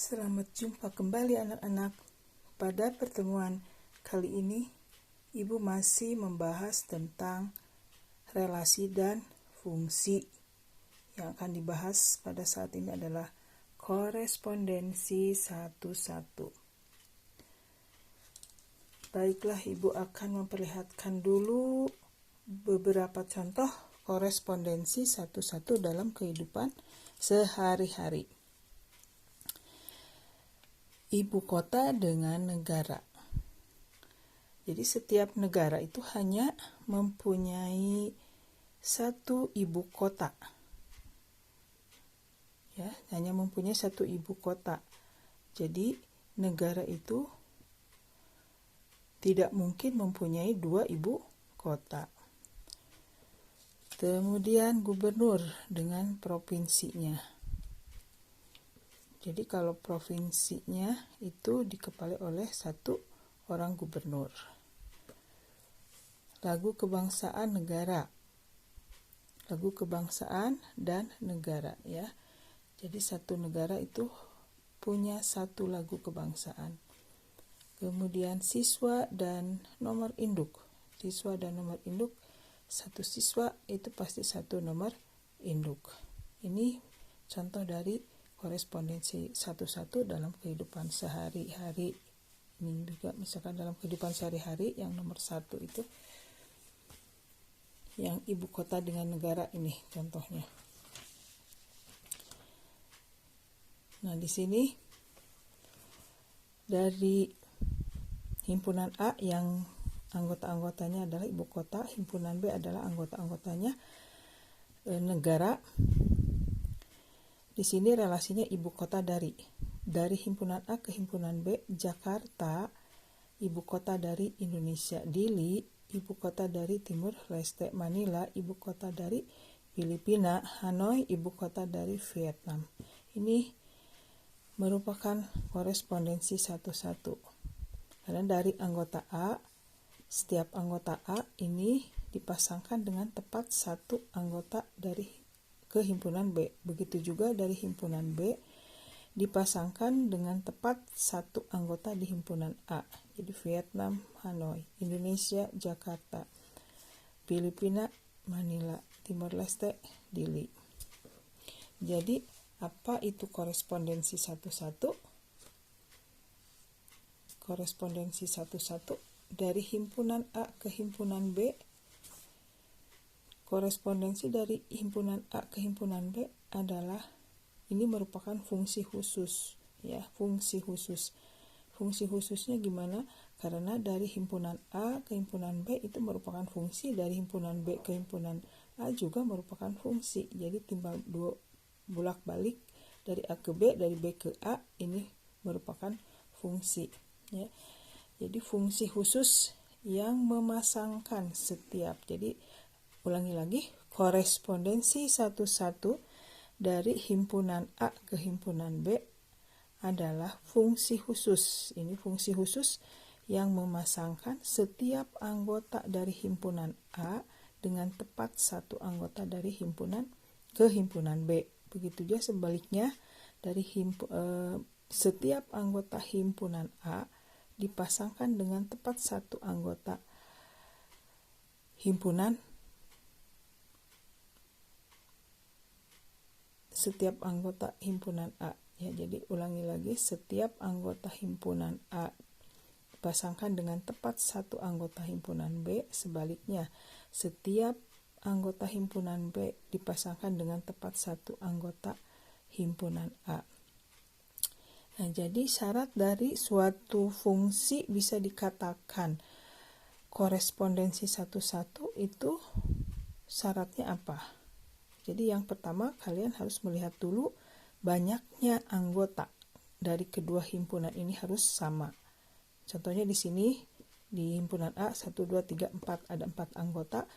Selamat jumpa kembali anak-anak. Pada pertemuan kali ini, Ibu masih membahas tentang relasi dan fungsi. Yang akan dibahas pada saat ini adalah korespondensi satu-satu. Baiklah, Ibu akan memperlihatkan dulu beberapa contoh korespondensi satu-satu dalam kehidupan sehari-hari. Ibu kota dengan negara. Jadi setiap negara itu hanya mempunyai satu ibu kota. Ya, hanya mempunyai satu ibu kota. Jadi negara itu tidak mungkin mempunyai dua ibu kota. Kemudian gubernur dengan provinsinya. Jadi kalau provinsinya itu dikepalai oleh satu orang gubernur. Lagu kebangsaan negara. Lagu kebangsaan dan negara ya. Jadi satu negara itu punya satu lagu kebangsaan. Kemudian siswa dan nomor induk. Siswa dan nomor induk. Satu siswa itu pasti satu nomor induk. Ini contoh dari korespondensi satu-satu dalam kehidupan sehari-hari. Ini juga misalkan dalam kehidupan sehari-hari yang nomor satu itu yang ibu kota dengan negara ini contohnya. Nah, di sini dari himpunan A yang anggota-anggotanya adalah ibu kota, himpunan B adalah anggota-anggotanya negara. Di sini relasinya ibu kota dari himpunan A ke himpunan B, Jakarta, ibu kota dari Indonesia, Dili, ibu kota dari Timur Leste, Manila, ibu kota dari Filipina, Hanoi, ibu kota dari Vietnam. Ini merupakan korespondensi satu-satu. Karena dari anggota A, setiap anggota A ini dipasangkan dengan tepat satu anggota dari ke himpunan B. Begitu juga dari himpunan B dipasangkan dengan tepat satu anggota di himpunan A. Jadi Vietnam, Hanoi, Indonesia, Jakarta, Filipina, Manila, Timor Leste, Dili. Jadi apa itu korespondensi satu-satu? Korespondensi satu-satu dari himpunan A ke himpunan B. Korespondensi dari himpunan A ke himpunan B adalah ini merupakan fungsi khusus ya, fungsi khusus. Fungsi khususnya gimana? Karena dari himpunan A ke himpunan B itu merupakan fungsi, dari himpunan B ke himpunan A juga merupakan fungsi. Jadi timbal dua bolak-balik dari A ke B, dari B ke A ini merupakan fungsi ya. Jadi fungsi khusus yang memasangkan setiap. Jadi ulangi lagi, korespondensi satu-satu dari himpunan A ke himpunan B adalah fungsi khusus. Ini fungsi khusus yang memasangkan setiap anggota dari himpunan A dengan tepat satu anggota dari himpunan ke himpunan B. Begitu juga sebaliknya, dari setiap anggota himpunan A dipasangkan dengan tepat satu anggota himpunan setiap anggota himpunan A ya. Jadi ulangi lagi, setiap anggota himpunan A dipasangkan dengan tepat satu anggota himpunan B, sebaliknya setiap anggota himpunan B dipasangkan dengan tepat satu anggota himpunan A. Nah, jadi syarat dari suatu fungsi bisa dikatakan korespondensi satu-satu itu syaratnya apa? Jadi yang pertama kalian harus melihat dulu banyaknya anggota dari kedua himpunan ini harus sama. Contohnya di sini di himpunan A 1, 2, 3, 4 ada 4 anggota.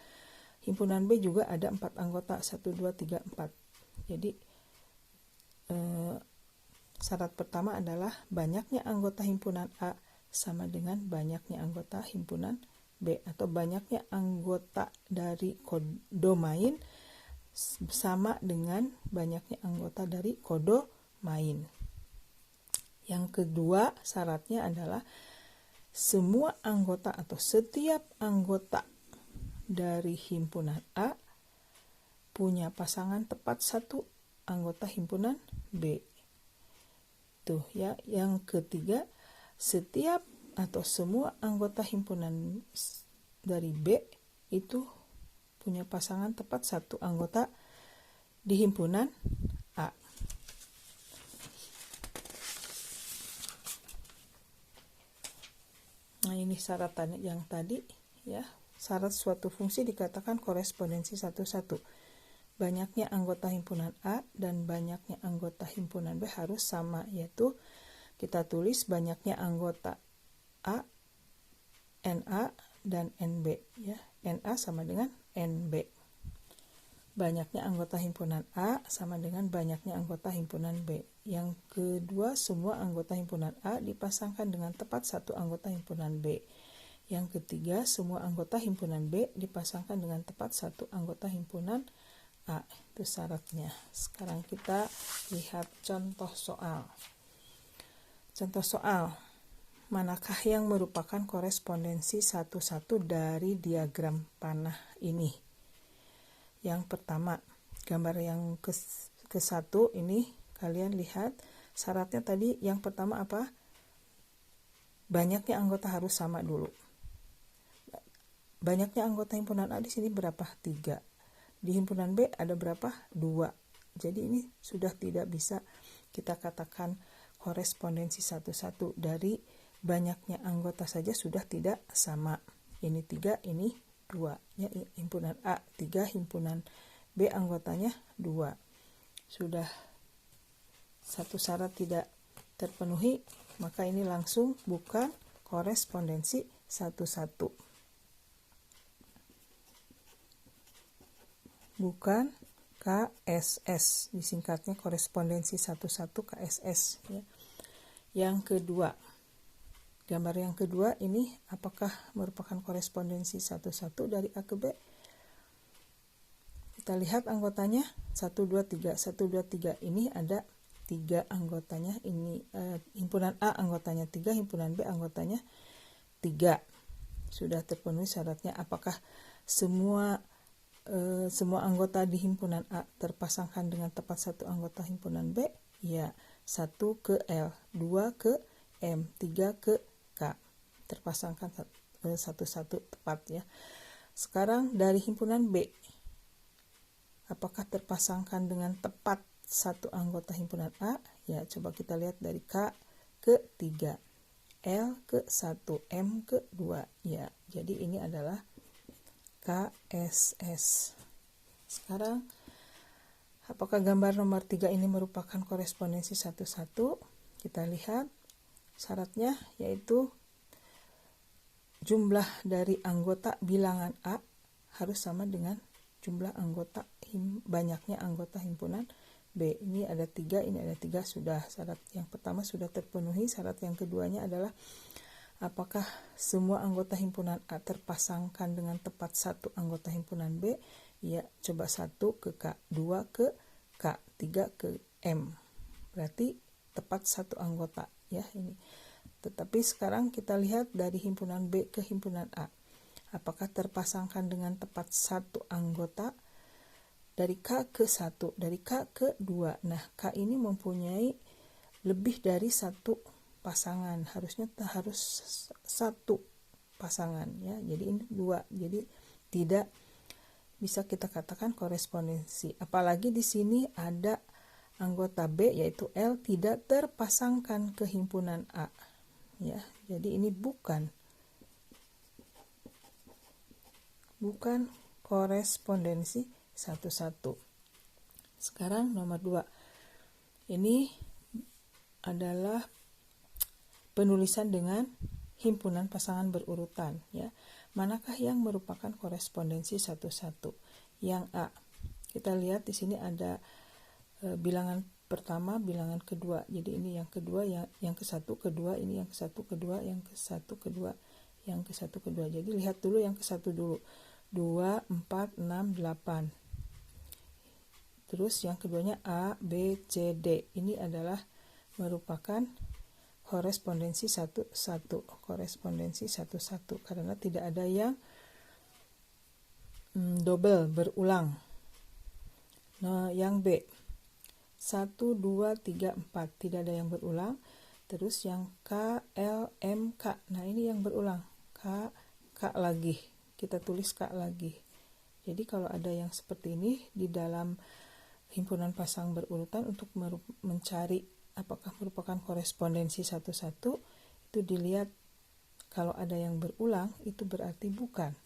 Himpunan B juga ada 4 anggota 1, 2, 3, 4. Jadi syarat pertama adalah banyaknya anggota himpunan A sama dengan banyaknya anggota himpunan B, atau banyaknya anggota dari kodomain sama dengan banyaknya anggota dari kodomain. Yang kedua syaratnya adalah semua anggota atau setiap anggota dari himpunan A punya pasangan tepat satu anggota himpunan B. Tuh ya. Yang ketiga, setiap atau semua anggota himpunan dari B itu punya pasangan tepat satu anggota di himpunan A. Nah, ini syarat yang tadi ya. Syarat suatu fungsi dikatakan korespondensi satu-satu. Banyaknya anggota himpunan A dan banyaknya anggota himpunan B harus sama, yaitu kita tulis banyaknya anggota A, NA, dan NB ya. NA sama dengan NB. Banyaknya anggota himpunan A sama dengan banyaknya anggota himpunan B. Yang kedua, semua anggota himpunan A dipasangkan dengan tepat satu anggota himpunan B. Yang ketiga, semua anggota himpunan B dipasangkan dengan tepat satu anggota himpunan A. Itu syaratnya. Sekarang kita lihat contoh soal. Contoh soal. Manakah yang merupakan korespondensi satu-satu dari diagram panah ini? Yang pertama, gambar yang ke-1 ini kalian lihat syaratnya tadi yang pertama apa? Banyaknya anggota harus sama dulu. Banyaknya anggota himpunan A di sini berapa? 3. Di himpunan B ada berapa? 2. Jadi ini sudah tidak bisa kita katakan korespondensi satu-satu. Dari banyaknya anggota saja sudah tidak sama. Ini 3, ini 2. Ya, himpunan A 3, himpunan B anggotanya 2. Sudah satu syarat tidak terpenuhi, maka ini langsung bukan korespondensi satu-satu. Bukan KSS, disingkatnya korespondensi satu-satu KSS ya. Yang kedua, gambar yang kedua ini apakah merupakan korespondensi satu-satu dari A ke B? Kita lihat anggotanya 1, 2, 3. 1, 2, 3 ini ada 3 anggotanya. Ini himpunan A anggotanya 3, himpunan B anggotanya 3. Sudah terpenuhi syaratnya. Apakah semua anggota di himpunan A terpasangkan dengan tepat satu anggota himpunan B? Ya, 1 ke L, 2 ke M, 3 ke K. Terpasangkan satu-satu tepat ya. Sekarang dari himpunan B, apakah terpasangkan dengan tepat satu anggota himpunan A? Ya, coba kita lihat dari K ke 3, L ke 1, M ke 2. Ya, jadi ini adalah KSS. Sekarang, apakah gambar nomor 3 ini merupakan korespondensi satu-satu? Kita lihat syaratnya, yaitu jumlah dari anggota bilangan A harus sama dengan jumlah anggota banyaknya anggota himpunan B. Ini ada 3, ini ada 3, sudah. Syarat yang pertama sudah terpenuhi. Syarat yang keduanya adalah apakah semua anggota himpunan A terpasangkan dengan tepat satu anggota himpunan B? Ya, coba 1 ke K, 2 ke K, 3 ke M. Berarti tepat satu anggota ya ini. Tetapi sekarang kita lihat dari himpunan B ke himpunan A. Apakah terpasangkan dengan tepat satu anggota? Dari K ke 1, dari K ke 2. Nah, K ini mempunyai lebih dari satu pasangan. Harusnya harus satu pasangan ya. Jadi ini 2. Jadi tidak bisa kita katakan korespondensi. Apalagi di sini ada anggota B yaitu L tidak terpasangkan ke himpunan A. Ya, jadi ini bukan korespondensi satu-satu. Sekarang nomor 2. Ini adalah penulisan dengan himpunan pasangan berurutan ya. Manakah yang merupakan korespondensi satu-satu? Yang A. Kita lihat di sini ada bilangan pertama, bilangan kedua. Jadi ini yang kedua, yang ke satu, kedua, ini yang ke satu, kedua, yang ke satu, kedua, yang ke satu, kedua. Jadi lihat dulu yang ke satu dulu. 2, 4, 6, 8. Terus yang keduanya A, B, C, D. Ini adalah merupakan korespondensi 1-1, karena tidak ada yang double berulang. Nah, yang B 1, 2, 3, 4 tidak ada yang berulang. Terus yang K, L, M, K, nah ini yang berulang, K, K lagi, kita tulis K lagi. Jadi kalau ada yang seperti ini di dalam himpunan pasang berurutan, untuk mencari apakah merupakan korespondensi 1-1, itu dilihat kalau ada yang berulang itu berarti bukan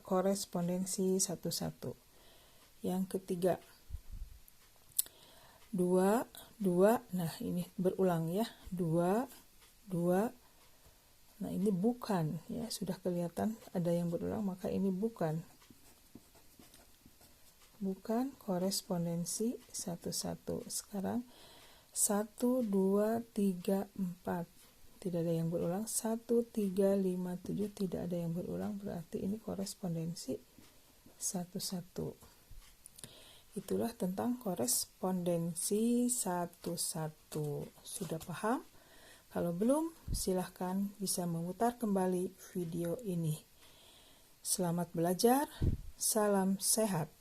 korespondensi 1-1. Yang ketiga 2, 2, nah ini berulang ya, 2, 2, nah ini bukan ya, sudah kelihatan ada yang berulang, maka ini bukan korespondensi 1-1. Sekarang 1, 2, 3, 4 tidak ada yang berulang, 1, 3, 5, 7 tidak ada yang berulang, berarti ini korespondensi 1-1. Itulah tentang korespondensi 1-1. Sudah paham? Kalau belum, silahkan bisa memutar kembali video ini. Selamat belajar, salam sehat.